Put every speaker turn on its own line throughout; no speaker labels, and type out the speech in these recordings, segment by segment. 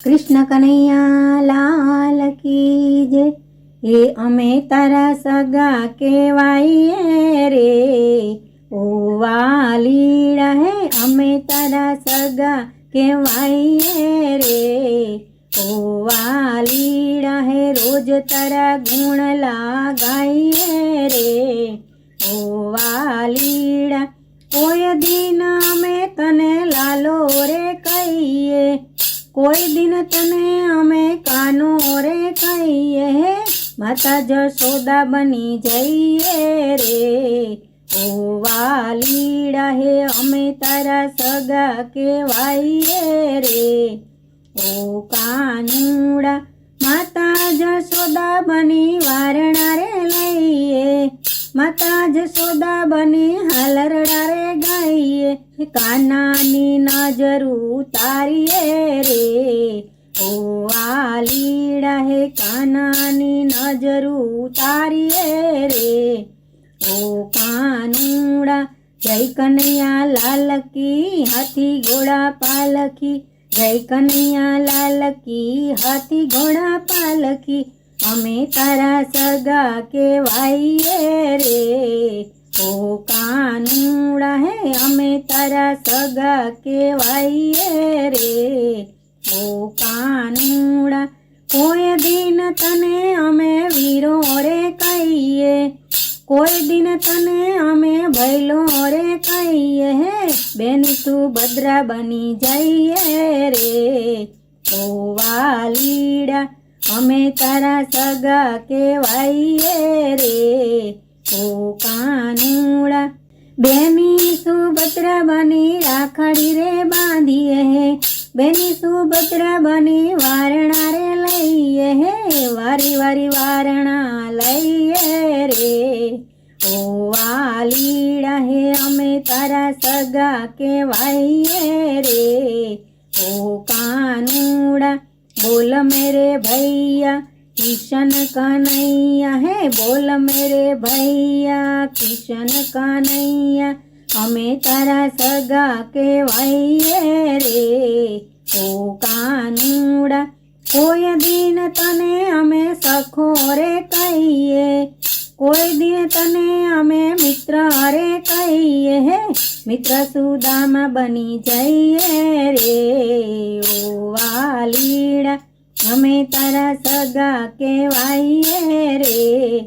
कृष्ण कन्हैया लाल की जय। ये अमे तारा सगा केवाईए रे, ओ वालीड़ा है अमे तारा सगा केवाईए रे, ओ वालीड़ा है रोज तारा गुण लगाईए रे, ओ वालीड़ा कोई दिन अमे तने लालो रे कहिए, कोई दिन तने अमे कानो रे कहिए, माता जशोदा बनी जइए रे, ओ वालीड़ा हे अमे तारा सगा केवाईए रे, ओ कानूड़ा माता जशोदा बनी वारणा रे लईए, माता जशोदा बनी हालरड़ा रे गाइए, कानानी नजर उतारिए रे, ओ वालीड़ा हे कानानी नजर उतारिए रे, ओ कानूड़ा जय कन्हैया लाल की हाथी घोड़ा पालकी, जय कन्हैया लाल की हाथी घोड़ा पालकी, अमे तारा सगा केवाईए रे, ओ कानूड़ा है अमे तारा सगा केवाईए रे, ओ कानूड़ा कोई दिन तने अमे वीरो रे कहिए, कोई दिन तने अमे भैलो रे कहिए, बेनी तू भद्रा बनी जाइए रे, ओ वालीड़ा अमे तारा सगा केवाईए रे, ओ कानूड़ा बेनी सुभद्रा बनी राखड़ी रे बांधिए है, बेनी सुभद्रा बनी वारणा रे लईए है, वारी वारी वारणा लईए रे, ओ वालीड़ा है अमे तारा सगा केवाईए रे, ओ कानूड़ा बोल मेरे भैया किशन कन्हैया है, बोल मेरे भैया किशन कन्हैया, अमे तारा सगा केवाईए रे, ओ कानूड़ा कोई दिन तने अमे सखो रे कहिए, कोई दिन तने अमे मित्र रे कहिए, मित्र सुदामा बनी जाइए रे, ओ वालीड़ा अमे तारा सगा केवाईए रे,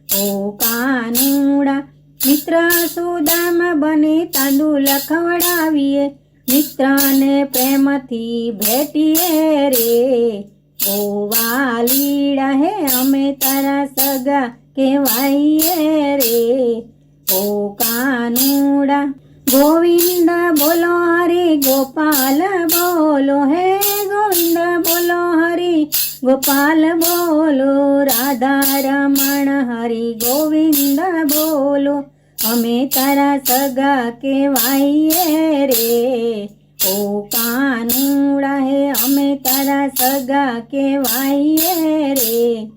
ओ कानूड़ा मित्र सुदामा बनी तांदूल खवડાવીએ, मित्रने प्रेमथी भेटीए रे, ओ वालीड़ा है अमे तारा सगा केवाईए रे, ओ कानूड़ा गोविंद बोलो हरि गोपाल बोलो है, गोविंद बोलो हरि गोपाल बोलो, राधा रमण हरि गोविंद बोलो, अमे तारा सगा केवाईए रे, ओ कानूड़ा है अमे तारा सगा केवाईए रे,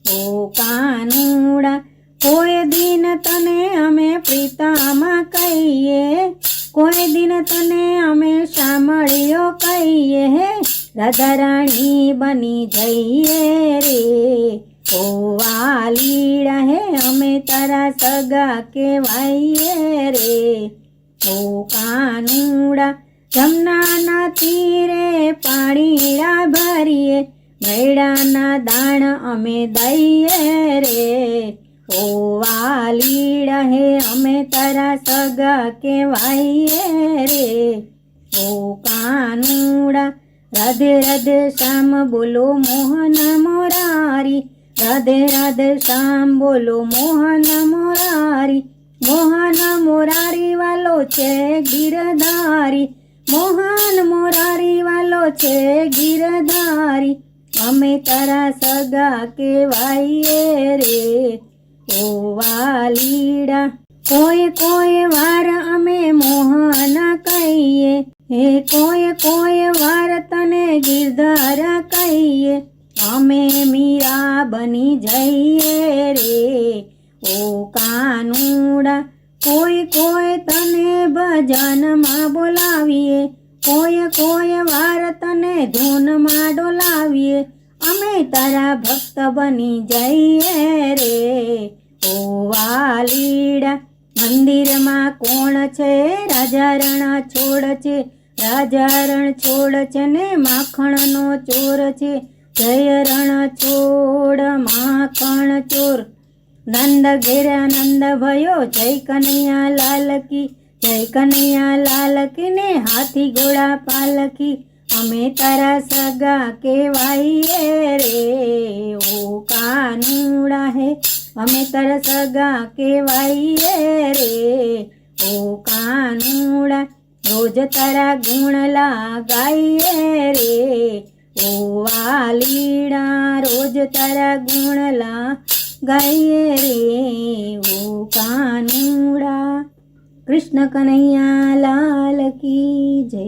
ओ कानूड़ा कोई दिन तने अमे प्रीतमा कहिए, कोई दिन तने अमे शामळियो कहिए, राधा रानी बनी जइए रे, ओ वालीड़ा है अमे तारा सगा केवाईए रे, ओ कानूड़ा जमना तीरे पाणीड़ा भरीए, भैडाना दाण अमे दઈએ रे, ओ वालीड़ा है अमे तारा सगा केवाईए रे, ओ कानूड़ा राधे राधे श्याम बोलो मोहन मोरारी, राधे राधे श्याम बोलो मोहन मोरारी, मोहन मोरारी वालो छे गिरधारी, मोहन मोरारी वालो छे गिरधारी, अमे तारा सगा केवाईए रे, ओ वालीड़ा कोई कोई वार अमे मोहन कहिए, हे कोई कोई वार तने गिरधर कहिए, अमे मीरा बनी जइए रे, ओ कानूड़ा कोई कोई तने भजन में बोलावीए, કોઈ વાર તને ધૂનમાં ડોલાવીએ, અમે તારા ભક્ત બની જઈએ રે ઓ વાલીડા. મંદિરમાં કોણ છે? રાજા રણ છોડ છે, રાજા રણ છોડ છે ને માખણનો ચોર છે. જય રણ છોડ માખણ ચોર. નંદ ઘેરા નંદ ભયો, જય કનૈયા લાલ કી, જય કનૈયા લાલ કી ને હાથી ઘોડા પાલકી. અમે તારા સગા કેવાઈએ રે ઓ કાનુડા હે, અમે તારા સગા કેવાઈએ રે ઓ કાનુડા. રોજ તારા ગુણલા ગાઈએ રે ઓ વાલીડા, રોજ તારા ગુણલા ગાઈએ રે ઓ કાનુડા. કૃષ્ણ કનૈયા લાલ કી જય.